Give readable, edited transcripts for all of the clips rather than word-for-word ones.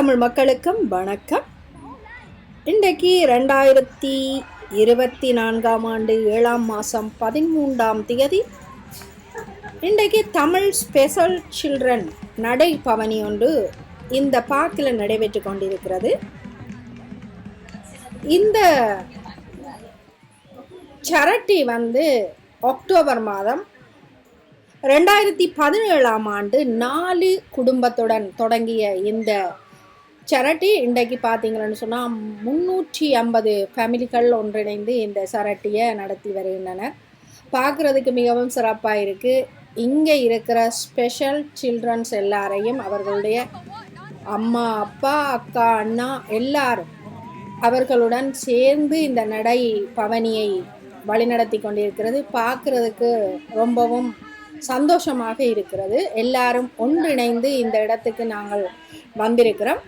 தமிழ் மக்களுக்கும் வணக்கம். இன்றைக்கு 2024ஆம் ஆண்டு 7ஆம் மாதம் 13ஆம் தேதி. இன்றைக்கு தமிழ் ஸ்பெஷல் சில்ட்ரன் நடைபவனி ஒன்று இந்த பார்க்கில் நடைபெற்று கொண்டிருக்கிறது. இந்த சேரிட்டி அக்டோபர் மாதம் 2017ஆம் ஆண்டு 4 குடும்பத்துடன் தொடங்கிய இந்த சேரிட்டி இன்றைக்கு பார்த்தீங்கன்னு சொன்னால் 350 ஃபேமிலிகள் ஒன்றிணைந்து இந்த சேரிட்டியை நடத்தி வருகின்றனர். பார்க்குறதுக்கு மிகவும் சிறப்பாக இருக்குது. இங்கே இருக்கிற ஸ்பெஷல் சில்ட்ரன்ஸ் எல்லாரையும் அவர்களுடைய அம்மா அப்பா அக்கா அண்ணா எல்லாரும் அவர்களுடன் சேர்ந்து இந்த நடை பவனியை வழிநடத்தி கொண்டிருக்கிறது. பார்க்குறதுக்கு ரொம்பவும் சந்தோஷமாக இருக்கிறது. எல்லாரும் ஒன்றிணைந்து இந்த இடத்துக்கு நாங்கள் வந்திருக்கிறோம்.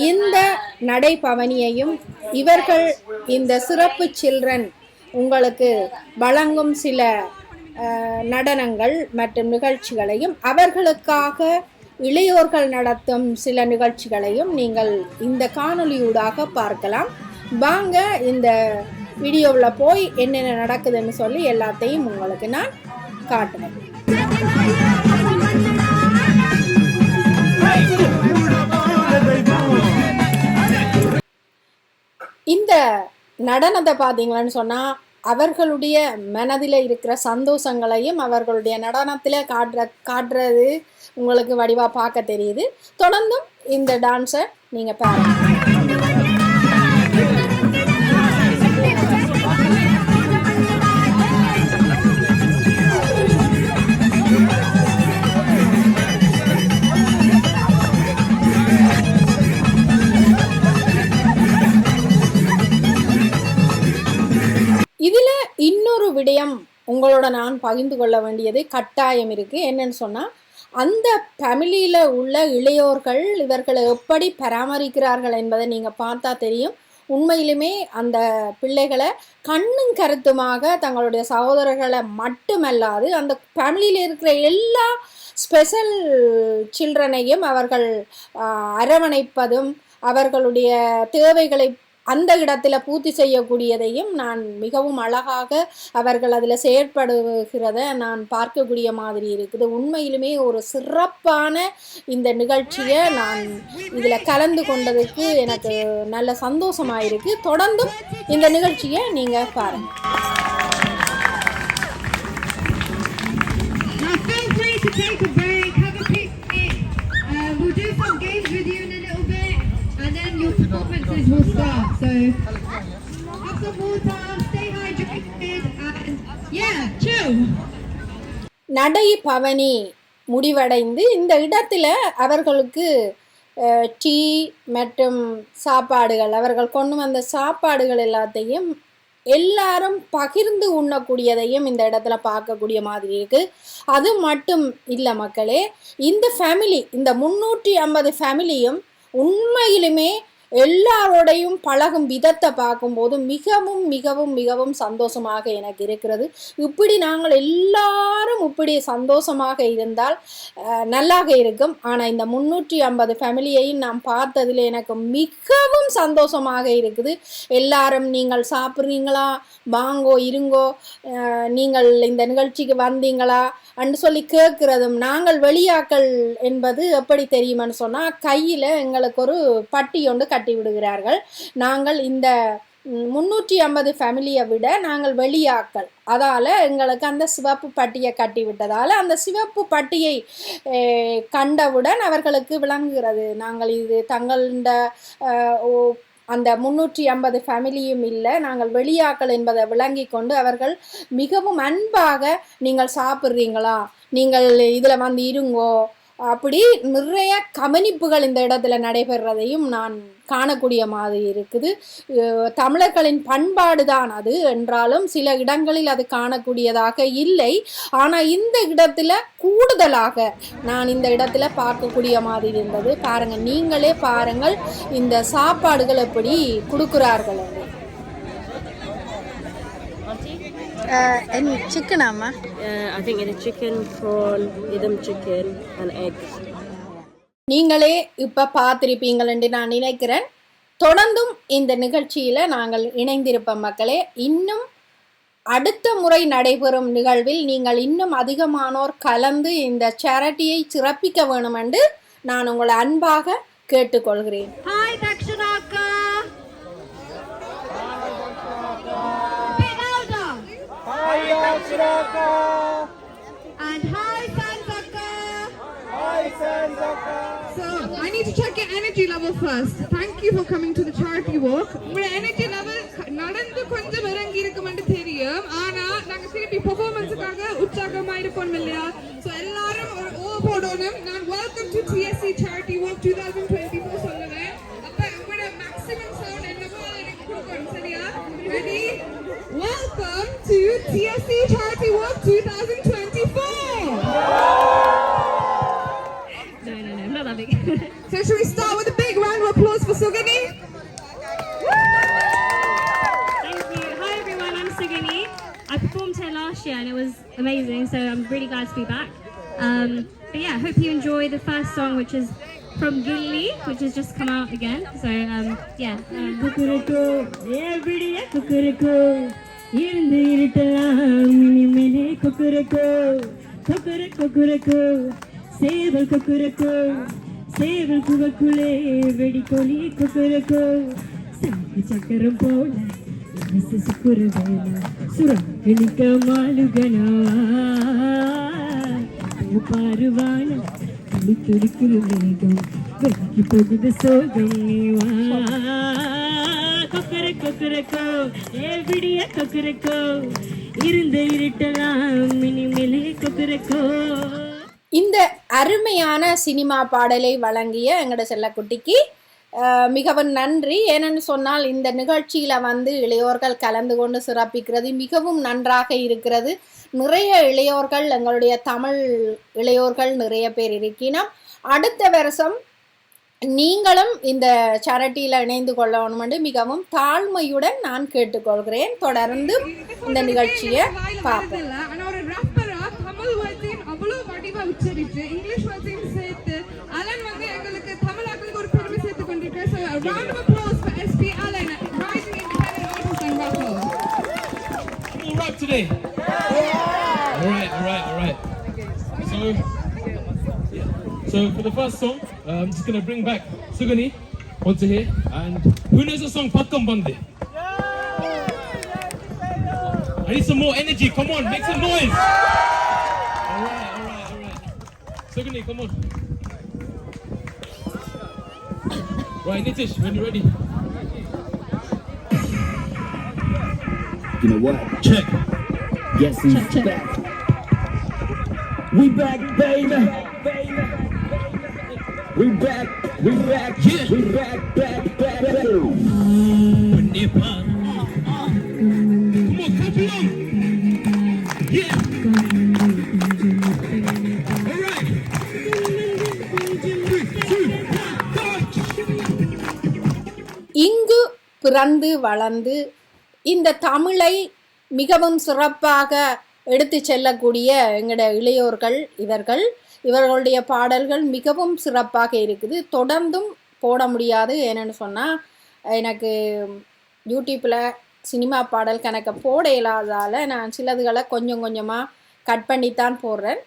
இந்த நடைபவனியையும் இவர்கள் இந்த சிறப்பு சில்ட்ரன் உங்களுக்கு வழங்கும் சில நடனங்கள் மற்றும் நிகழ்ச்சிகளையும் அவர்களுக்காக இளையோர்கள் நடத்தும் சில நிகழ்ச்சிகளையும் நீங்கள் இந்த காணொலியூடாக பார்க்கலாம். வாங்க இந்த வீடியோவில் போய் என்னென்ன நடக்குதுன்னு சொல்லி எல்லாத்தையும் உங்களுக்கு நான் காட்டுவேன். இந்த நடனத்தை பார்த்தீங்கன்னு சொன்னால் அவர்களுடைய மனதில் இருக்கிற சந்தோஷங்களையும் அவர்களுடைய நடனத்தில் காட்டுறது உங்களுக்கு வடிவாக பார்க்க தெரியுது. தொடர்ந்தும் இந்த டான்ஸை நீங்கள் பாருங்கள். இதில் இன்னொரு விடயம் உங்களோட நான் பகிர்ந்து கொள்ள வேண்டியது கட்டாயம் இருக்குது. என்னன்னு சொன்னால் அந்த ஃபேமிலியில் உள்ள இளையோர்கள் இவர்களை எப்படி பராமரிக்கிறார்கள் என்பதை நீங்கள் பார்த்தா தெரியும். உண்மையிலுமே அந்த பிள்ளைகளை கண்ணும் கருத்துமாக தங்களுடைய சகோதரர்களை மட்டுமல்லாது அந்த ஃபேமிலியில் இருக்கிற எல்லா ஸ்பெஷல் சில்ட்ரனையும் அவர்கள் அரவணைப்பதும் அவர்களுடைய தேவைகளை அந்த இடத்துல பூர்த்தி செய்யக்கூடியதையும் நான் மிகவும் அழகாக அவர்கள் அதில் செயற்படுகிறத நான் பார்க்கக்கூடிய மாதிரி இருக்குது. உண்மையிலுமே ஒரு சிறப்பான இந்த நிகழ்ச்சியை நான் இதில் கலந்து கொண்டதுக்கு எனக்கு நல்ல சந்தோஷமாக இருக்குது. தொடர்ந்தும் இந்த நிகழ்ச்சியை நீங்கள் பாருங்கள். Your performances will start, so have some water, stay hydrated, and yeah, chill. நடை பவனி முடிவடைந்து இந்த இடத்துல அவர்களுக்கு டீ மற்றும் சாப்பாடுகள் அவர்கள் கொண்டு வந்த சாப்பாடுகள் எல்லாத்தையும் எல்லாரும் பகிர்ந்து உண்ணக்கூடியதையும் இந்த இடத்துல பார்க்கக்கூடிய மாதிரி இருக்குது. அது மட்டும் இல்லை மக்களே, இந்த ஃபேமிலி இந்த 350 ஃபேமிலியும் உண்மையிலுமே எல்லாரோடையும் பழகும் விதத்தை பார்க்கும்போது மிகவும் மிகவும் மிகவும் சந்தோஷமாக எனக்கு இருக்கிறது. இப்படி நாங்கள் எல்லாரும் இப்படி சந்தோஷமாக இருந்தால் நல்லாக இருக்கும். ஆனால் இந்த 350 ஃபேமிலியையும் நான் பார்த்ததில் எனக்கு மிகவும் சந்தோஷமாக இருக்குது. எல்லாரும் நீங்கள் சாப்பிட்றீங்களா, வாங்கோ இருங்கோ, நீங்கள் இந்த நிகழ்ச்சிக்கு வந்தீங்களா அன்று சொல்லி கேட்குறதும். நாங்கள் வெளியாக்கள் என்பது எப்படி தெரியுமான்னு சொன்னால் கையில் எங்களுக்கு ஒரு பட்டி ஒன்று கட்டி விடுகிறார்கள். நாங்கள் இந்த 350 ஃபேமிலியை விட நாங்கள் வெளியாக்கள், அதால் எங்களுக்கு அந்த சிவப்பு பட்டியை கட்டி விட்டதால் அந்த சிவப்பு பட்டியை கண்டவுடன் அவர்களுக்கு விளங்குகிறது நாங்கள் இது தங்கள அந்த 350 ஃபேமிலியும் இல்லை, நாங்கள் வெளியாக்கள் என்பதை விளங்கி கொண்டு அவர்கள் மிகவும் அன்பாக நீங்கள் சாப்பிட்றீங்களா, நீங்கள் இதில் வந்து இருங்கோ, அப்படி நிறைய கவனிப்புகள் இந்த இடத்துல நடைபெறுறதையும் நான் காணக்கூடிய மாதிரி இருக்குது. தமிழர்களின் பண்பாடு தான் அது என்றாலும் சில இடங்களில் அது காணக்கூடியதாக இல்லை. ஆனால் இந்த இடத்துல கூடுதலாக நான் இந்த இடத்துல பார்க்கக்கூடிய மாதிரி இருந்தது. பாருங்கள், நீங்களே பாருங்கள் இந்த சாப்பாடுகள் எப்படி கொடுக்குறார்கள். And chicken, Amma? I think it's chicken, prawn, rhythm chicken, and eggs. நீங்களே இப்போ பார்த்துருப்பீங்கள் என்று நான் நினைக்கிறேன். தொடர்ந்தும் இந்த நிகழ்ச்சியில் நாங்கள் இணைந்திருப்போம் மக்களே. இன்னும் அடுத்த முறை நடைபெறும் நிகழ்வில் நீங்கள் இன்னும் அதிகமானோர் கலந்து இந்த சேரிட்டியை சிறப்பிக்க வேணும் என்று நான் உங்களை அன்பாக கேட்டுக்கொள்கிறேன். Hi Dakshanaka. Bit louder. Hi Dakshanaka. And hi Sanzaka. Hi Sanzaka. So I need to check your energy level first. Thank you for coming to the charity walk. உங்க energy level நடந்து கொஞ்சம் இறங்கி இருக்குமென்று தெரியும். ஆனா நாங்க திருப்பி பெர்ஃபார்மன்ஸ்க்காக உற்சாகமா இருப்போம் இல்லையா? So எல்லாரும் ஒரு ஓ போடணும். நான் welcome to TSC charity walk 2024 சொல்லுவேன். அப்ப உங்களோட maximum sound என்னவோ எனக்கு கொடுக்கணும் சரியா? Ready? Welcome to TSC charity walk 2024. No, I'm not that big. So should we start with a big round of applause for Sugani? Thank you. Hi everyone, I'm Sugani. I performed here last year and it was amazing, so I'm really glad to be back. But yeah, I hope you enjoy the first song, which is from Gilly, which has just come out again. So yeah. Kukuriko, everybody, kukuriko. Irundu irutalam, minimele kukuriko. Kukuriko, seval kukuriko. Seval kuvakule, vedikoli kukuriko. Sangi chakaram pola, nase sukurvela. Suranika malugana. Paruvana, tulikulu megam. Veliki poguda sogam niva. Kukuriko, everybody kukuriko. Irundu irutalam, minimele kukuriko. இந்த அருமையான cinema பாடலை வழங்கிய எங்களோட செல்லக்குட்டிக்கு மிகவும் நன்றி. ஏனென்று சொன்னால் இந்த நிகழ்ச்சியில் வந்து இளையோர்கள் கலந்து கொண்டு சிறப்பிக்கிறது மிகவும் நன்றாக இருக்கிறது. நிறைய இளையோர்கள், எங்களுடைய தமிழ் இளையோர்கள் நிறைய பேர் இருக்கினோம். அடுத்த வருஷம் நீங்களும் இந்த சேரிட்டியில் இணைந்து கொள்ளணும் என்று மிகவும் தாழ்மையுடன் நான் கேட்டுக்கொள்கிறேன். தொடர்ந்து இந்த நிகழ்ச்சியை பார்ப்போம். உச்சரித்து இங்கிலீஷ் வார்த்தையும் சேர்த்து அலன் வந்து எங்களுக்கு தமிழாக்களுக்கு ஒரு பெருமை சேர்த்து கொண்டிருக்கார். So a round of applause for SP Alan, rising independent artist and rapper. All right today. All right. So for the first song, I'm just gonna bring back Sugani onto here. And who knows the song Pakkam Bande? I need some more energy. Come on, make some noise. All right. Sugani, come on. Right, Nitish, when you're ready. You know what? Check. Yes, he's back. We back, baby. We back. Yeah. We back. Come on, clap along. Yeah. All right. 3, 2, 1, go. இங்கு பிறந்து வளர்ந்து இந்த தமிழை மிகவும் சிறப்பாக எடுத்து செல்லக்கூடிய எங்களோட இளையோர்கள் இவர்களுடைய பாடல்கள் மிகவும் சிறப்பாக இருக்குது. தொடர்ந்தும் போட முடியாது. ஏன்னு சொன்னால் எனக்கு யூடியூப்பில் சினிமா பாடல் கணக்க போட இல்லாததால் நான் சிலதுகளை கொஞ்சம் கொஞ்சமாக கட் பண்ணித்தான் போடுறேன்.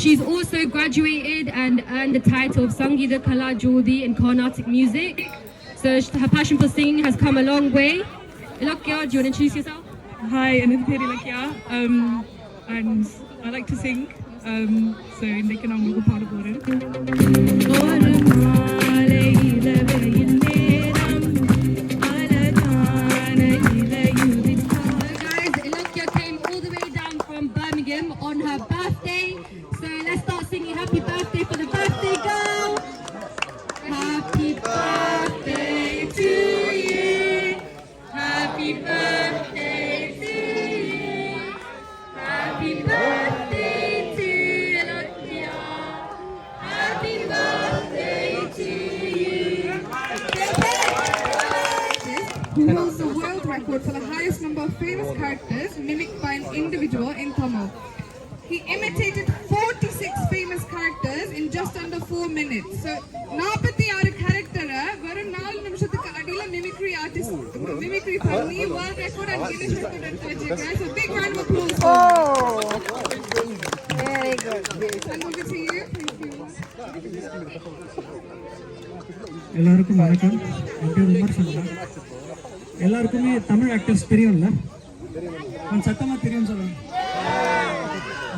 She's also graduated and earned the title of Sangeeta Kala Jyoti in Carnatic music. So her passion for singing has come a long way. Ilakya, do you want to introduce yourself? Hi, I'm Ilakya, and I like to sing. So இன்னைக்கு நான் உங்களுக்கு பாட போறேன். Guys, Ilakya came all the way down from Birmingham on her birthday. So let's start singing happy birthday for the birthday girl. Happy birthday to you. Happy birthday to you. Happy birthday to Ilakya. Happy birthday to you. Who holds the world record for the highest number of famous characters mimicked by an individual in Tamil? he imitated 46 famous characters in just under 4 minutes. So, 46 character வெறும் 4 நிமிஷத்துக்கு அடியில mimicry artist mimicry பண்ணி world record and Guinness record எடுத்து வச்சிருக்காரு. So big round of applause. Oh, very good. And over to you. Thank you. எல்லாருக்கும் வணக்கம். என் பேர் Umar Shankar. எல்லாருக்குமே தமிழ் ஆக்டர்ஸ் தெரியும்ல? கொஞ்சம் சத்தமா தெரியும் சொல்லுங்க.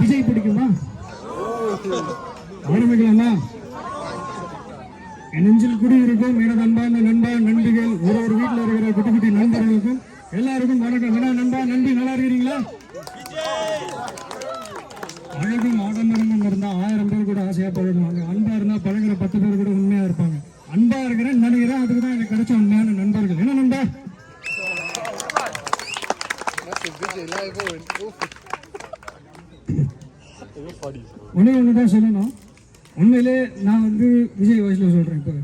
விஜய் பிடிக்குமா? ஆரம்பிக்கலாமா? என் நெஞ்சில் குடி இருக்கும் எனது அன்பான நண்பா நண்பிகள் ஒரு வீட்டில் இருக்கிற குட்டி குட்டி நண்பர்களுக்கும் எல்லாருக்கும் வணக்கம். என்ன நண்பா நன்றி, நல்லா இருக்கிறீங்களா? அழகும் ஆடம்பரமும் இருந்தா 1000 பேர் கூட ஆசையா பழகுவாங்க. அன்பா இருந்தா பழகிற 10 பேர் கூட உண்மையா இருப்பாங்க. அன்பா இருக்கிறேன்னு நினைக்கிறேன், அதுக்கு தான் எனக்கு கிடைச்ச உண்மையான நண்பர்கள். என்ன நண்பா? ஒன்றுதான் சொல்லணும். உண்மையிலே நான் வந்து விஜய் வாய்ஸில் சொல்கிறேன். இப்போ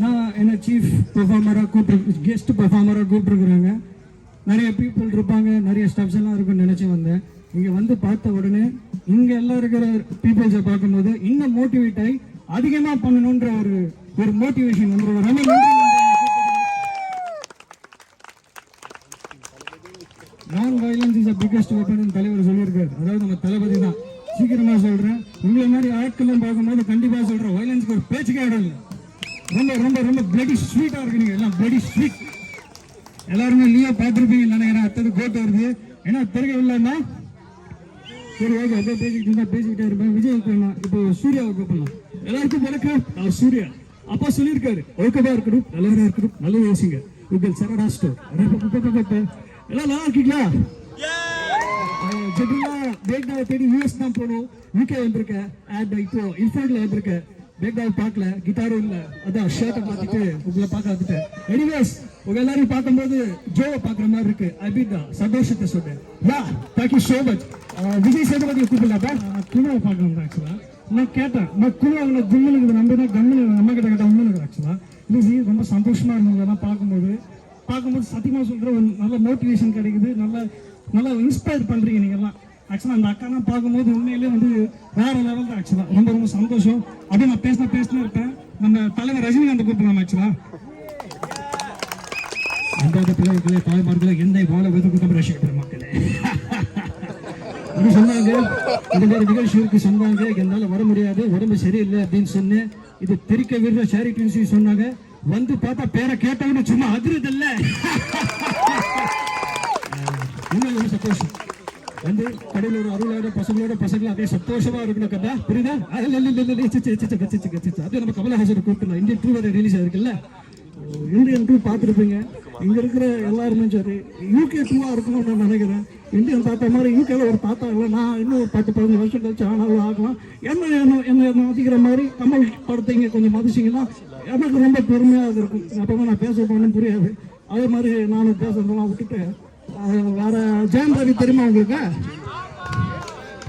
நான் என்ன சீஃப் பெர்ஃபார்மராக கெஸ்ட் பெர்ஃபார்மராக கூப்பிட்டுருக்குறாங்க. நிறைய பீப்புள் இருப்பாங்க, நிறைய ஸ்டாஃப்ஸ் எல்லாம் இருக்குன்னு நினச்சி வந்தேன். இங்கே வந்து பார்த்த உடனே இங்கே எல்லாம் இருக்கிற பீப்புள்ஸை பார்க்கும்போது இன்னும் மோட்டிவேட் ஆகி அதிகமாக பண்ணணுன்ற ஒரு மோட்டிவேஷன் வந்து ரொம்ப non violence is biggest weapon தலைவர் சொல்லியிருக்காரு. அதாவது நம்ம தளபதி தான். சீக்கிரமா சொல்றேன், உங்களை மாதிரி ஆட்களும் பார்க்கும்போது கண்டிப்பா சொல்றேன், வயலன்ஸ்க்கு ஒரு பேச்சுக்கே இடம் இல்லை. ரொம்ப ரொம்ப ரொம்ப பிளடி ஸ்வீட்டா இருக்கு. நீங்க எல்லாம் பிளடி ஸ்வீட். எல்லாருமே லியோ பார்த்துருப்பீங்க நினைக்கிறேன். அடுத்தது கோட் வருது, ஏன்னா தெரியவில்லைன்னா சரி ஓகே அப்படியே பேசிக்கிட்டே இருப்பேன். விஜய் இப்போ சூர்யாவை கூப்பிடலாம். எல்லாருக்கும் வணக்கம், அவர் சூர்யா. அப்பா சொல்லியிருக்காரு, ஒழுக்கமா இருக்கணும், நல்லவரா இருக்கணும், நல்ல யோசிங்க. உங்கள் சரடா ஸ்டோர் எல்லாம் நல்லா இருக்கீங்களா? பேக்டாவை தேடி யூஎஸ் தான் போகணும். யூகே வந்திருக்கேன். இப்போ இன்ஃபோன்ல வந்திருக்கேன். பேக்டாவை பார்க்கல, கிட்டாரும் இல்லை, அதான் ஷர்ட்டை பார்த்துட்டு உங்களை பார்க்க வந்துட்டேன். எனிவேஸ் உங்க எல்லாரையும் பார்க்கும்போது ஜோவை பார்க்குற மாதிரி இருக்கு. அப்படின்னா சந்தோஷத்தை சொன்னேன். Yeah thank you so much. Vijay சேதுபதியை கூப்பிடலாப்பா. நான் குழுவை பார்க்க வந்தேன். ஆக்சுவலாக நான் கேட்டேன், நான் குழு அவங்க ஜிம்முக்கு நம்பினா கம்மு நம்ம கிட்ட கேட்ட உண்மைக்கு ஆக்சுவலாக இல்லை ஜி ரொம்ப சந்தோஷமா இருந்தது. அதெல்லாம் பார்க்கும்போது சத்தியமாக சொல்கிற ஒரு நல்ல மோட்டிவேஷன் கிடைக்குது. நல்லா இன்ஸ்பயர் பண்ணுறீங்க நீங்கள்லாம். ஆக்சுவலாக அந்த அக்காலாம் பார்க்கும்போது உண்மையிலே வந்து வேற லெவல் தான். ஆக்சுவலாக ரொம்ப ரொம்ப சந்தோஷம். அப்படியே நான் பேசினே இருப்பேன். நம்ம தலைவர் ரஜினிகாந்த் கூப்பிடலாம். ஆக்சுவலாக அந்த பிள்ளைகளே தாய்மார்களே என்னை வாழ வெதுக்கு ரசிக்க பெருமக்களே சொன்னாங்க. இந்த மாதிரி நிகழ்ச்சிக்கு சொன்னாங்க, என்னால் வர முடியாது, உடம்பு சரியில்லை அப்படின்னு சொன்னேன். இது தெரிக்க விடுற சேரிட்டி சொன்னாங்க. வந்து பார்த்தா பேரை கேட்டவனு சும்மா அதிருது இல்ல. இன்னும் சந்தோஷம் வந்து கடையில் ஒரு அருளாத பசங்களும் அதே சந்தோஷமா இருக்கணும். கதா புரியுதா? அது நம்ம கமலஹாசன் கூப்பிடலாம். இந்தியன் டூ வரை ரிலீஸ் ஆயிருக்குல்ல. இந்தியன் டூ பார்த்துருப்பீங்க. இங்க இருக்கிற எல்லாருமே சரி யூகே டூவா இருக்கணும்னு நான் நினைக்கிறேன். இந்தியன் தாத்தா மாதிரி யூகேல ஒரு தாத்தா இல்லை. நான் இன்னும் ஒரு 10-15 வருஷம் கழிச்சு ஆனாலும் ஆகலாம். என்ன மதிக்கிற மாதிரி கமல் படத்தை இங்கே கொஞ்சம் மதிச்சிங்கன்னா எனக்கு ரொம்ப பெருமையாக இருக்கும். அப்போ நான் பேச போகணும் புரியாது. அதே மாதிரி நானும் பேசுறதெல்லாம் விட்டுட்டு வேற ஜெயம் ரவி தெரியுமா உங்களுக்கு?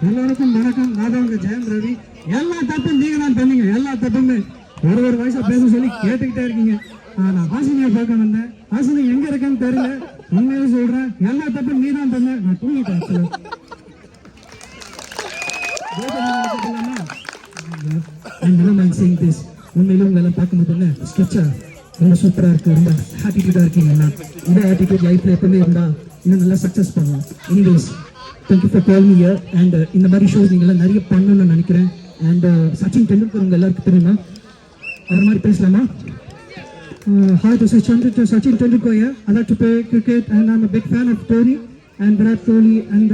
எல்லாருக்கும் வணக்கம். நான் தான் உங்க ஜெயம் ரவி. எல்லா தப்பும் நீங்க தான் பண்ணீங்க. எல்லா தப்புமே ஒரு வயசா பேச சொல்லி கேட்டுக்கிட்டே இருக்கீங்க. நான் ஹாசினியை பார்க்க வந்தேன். ஹாசினி எங்க இருக்கேன்னு தெரியல. உண்மையிலே சொல்றேன், எல்லா தப்பும் நீ தான் பண்ண. நான் தூங்கிட்டேன். உண்மையில உங்களை பார்க்கும்போது ஸ்கெட்சா ரொம்ப சூப்பரா இருக்கு. ரொம்ப ஆட்டிடியூடா இருக்கீங்க. இந்த ஆட்டிடியூட் லைஃப்ல எப்பவுமே இருந்தா இன்னும் நல்லா சக்சஸ் பண்ணலாம். Anyways thank you for calling me here. And இந்த மாதிரி ஷோஸ் நீங்களாம் நிறைய பண்ணணும்னு நினைக்கிறேன். அண்ட் சச்சின் டெண்டுல்கர் உங்க எல்லாருக்கும் தெரியுமா? அது மாதிரி பேசலாமா? Hi, this is Sachin Tendulkar here. I like to play cricket and I'm a big fan of Dhoni and Virat Kohli. And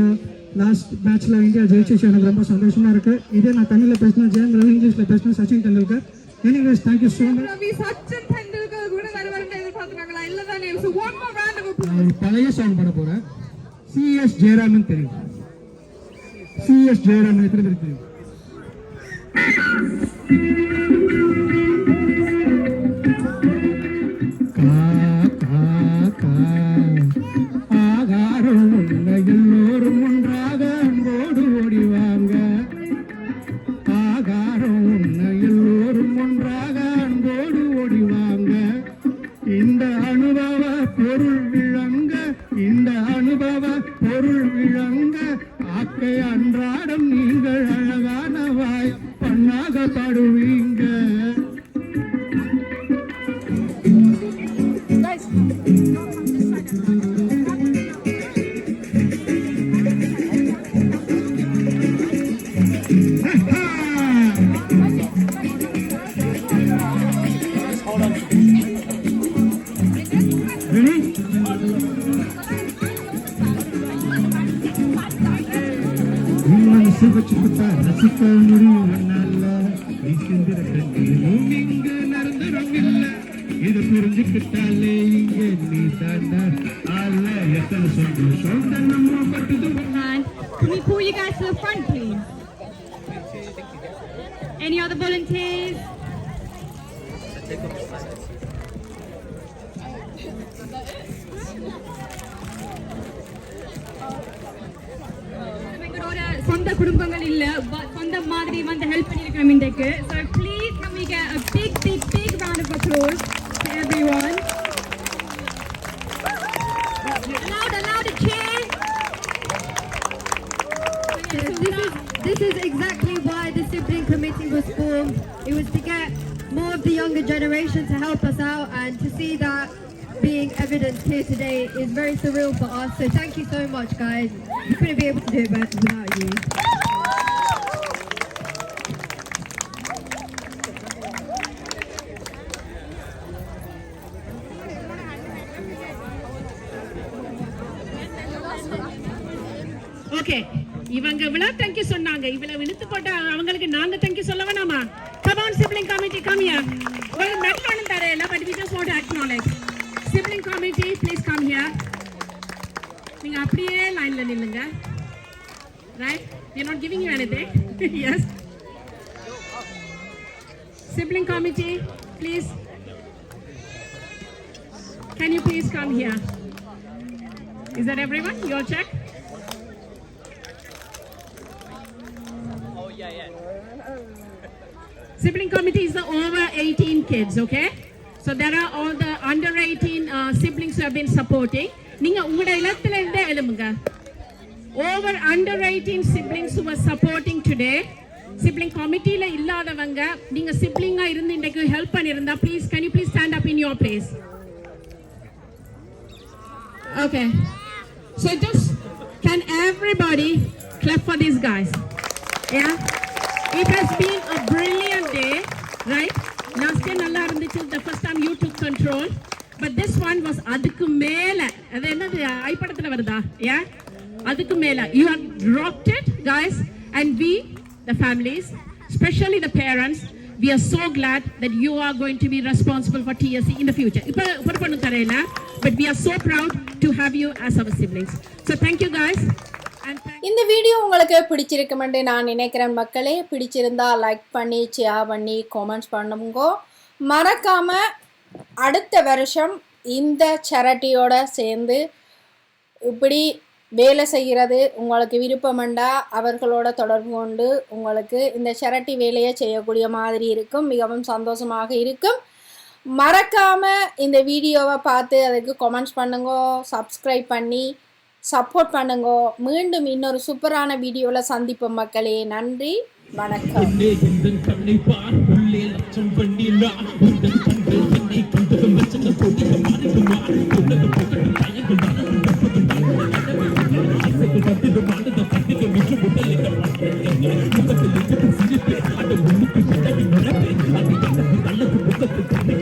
last matchல இந்தியா ஜெயிச்சிச்சு. எனக்கு ரொம்ப சந்தோஷமா இருக்கு. இதே நான் தமிழ்ல பேசினா ஜெயம் ரவி, இங்கிலீஷ்ல பேசினா Sachin Tendulkar. Anyways, thank you so much. Ravi Sachin Tendulkar கூட வரவரேன்னு எதிர்பார்த்தாங்களா? இல்ல தானே. So one more round of applause. பழைய சாங் பாட போறேன். CS ஜெயராமன் தெரியும்? CS ஜெயராமன் எத்தனை பேருக்கு தெரியும்? ஆகாரம் உள்ள எல்லோரும் ஒன்றாக அன்போடு ஓடிவாங்க. ஆகாரம் உள்ள எல்லோரும் ஒன்றாக அன்போடு ஓடிவாங்க. இந்த அனுபவ பொருள் விளங்க, இந்த அனுபவ பொருள் விளங்க, ஆக்கை அன்றாடம் நீ எனக்காக பாடுவீங்க. மனசு வச்சுக்கிட்டா ரசிக்க முடியும் நல்ல நீக்கிந்திர கண்ணிலும் இங்கு நடந்துரும் இல்ல இது புரிஞ்சுக்கிட்டாலே இங்க நீ தாண்டா அல்ல எத்தனை சந்தோஷம் நம்ம பட்டுது. And can we pull you guys to the front, please? Any other volunteers? சொந்த குடும்பங்கள் இல்ல சொந்த மாதிரி வந்து ஹெல்ப் பண்ணிருக்கோம் இன்றைக்கு. So please can we get a big round of applause to everyone. Allow the cheer. This is exactly why the sibling committee was formed. It was to get more of the younger generation to help us out, and to see that being evidenced here today is very surreal for us. So thank you so much, guys. We couldn't be able to do it without you. Okay, இவங்க இவ்வளவு thank you சொன்னாங்க, இவ்வளவு இழுத்து போட்ட அவங்களுக்கு நாங்க thank you சொல்ல வேணாமா? Come on, sibling committee, come here. உங்களுக்கு மெடல் ஒன்றும் தரையில, but we just want to acknowledge. Sibling committee, please come here. நீங்க அப்படியே லைன்ல நில்லுங்க. Right? We are not giving you anything. Yes. Sibling committee, please. Can you please come here? Is that everyone? You all check? Sibling committee is the over 18 kids, okay? So there are all the under 18 siblings who have been supporting. நீங்க உங்களோட இடத்துல இருந்தே எழுமுங்க. Over under 18 siblings who were supporting today. Sibling committee la illadavanga நீங்க sibling ஆ இருந்து இன்னைக்கு help பண்ணிருந்தா please can you please stand up in your place? Okay. So just can everybody clap for these guys? Yeah. It has been a brilliant day, right? Last year nalla irundhuchu, the first time you took control, but this one was adukku mela. Adu enadhu ai padathula varudha? Yeah, adukku mela. You have rocked it, guys, and we, the families, especially the parents, we are so glad that you are going to be responsible for TSC in the future. Ipo ponnu tharayila, but we are so proud to have you as our siblings. So thank you, guys. இந்த video உங்களுக்கு பிடிச்சிருக்குமென்று நான் நினைக்கிறேன் மக்களே. பிடிச்சிருந்தா like பண்ணி share பண்ணி comments பண்ணுங்க. மறக்காமல் அடுத்த வருஷம் இந்த சேரிட்டியோட சேர்ந்து இப்படி வேலை செய்கிறது உங்களுக்கு விருப்பமெண்டா அவர்களோட தொடர்பு கொண்டு உங்களுக்கு இந்த சேரிட்டி வேலையை செய்யக்கூடிய மாதிரி இருக்கும். மிகவும் சந்தோஷமாக இருக்கும். மறக்காமல் இந்த வீடியோவை பார்த்து அதுக்கு கமெண்ட்ஸ் பண்ணுங்க, சப்ஸ்கிரைப் பண்ணி சப்போர்ட் பண்ணுங்க. மீண்டும் இன்னொரு சூப்பரான வீடியோவில் சந்திப்போம் மக்களே. நன்றி, வணக்கம். Thank you.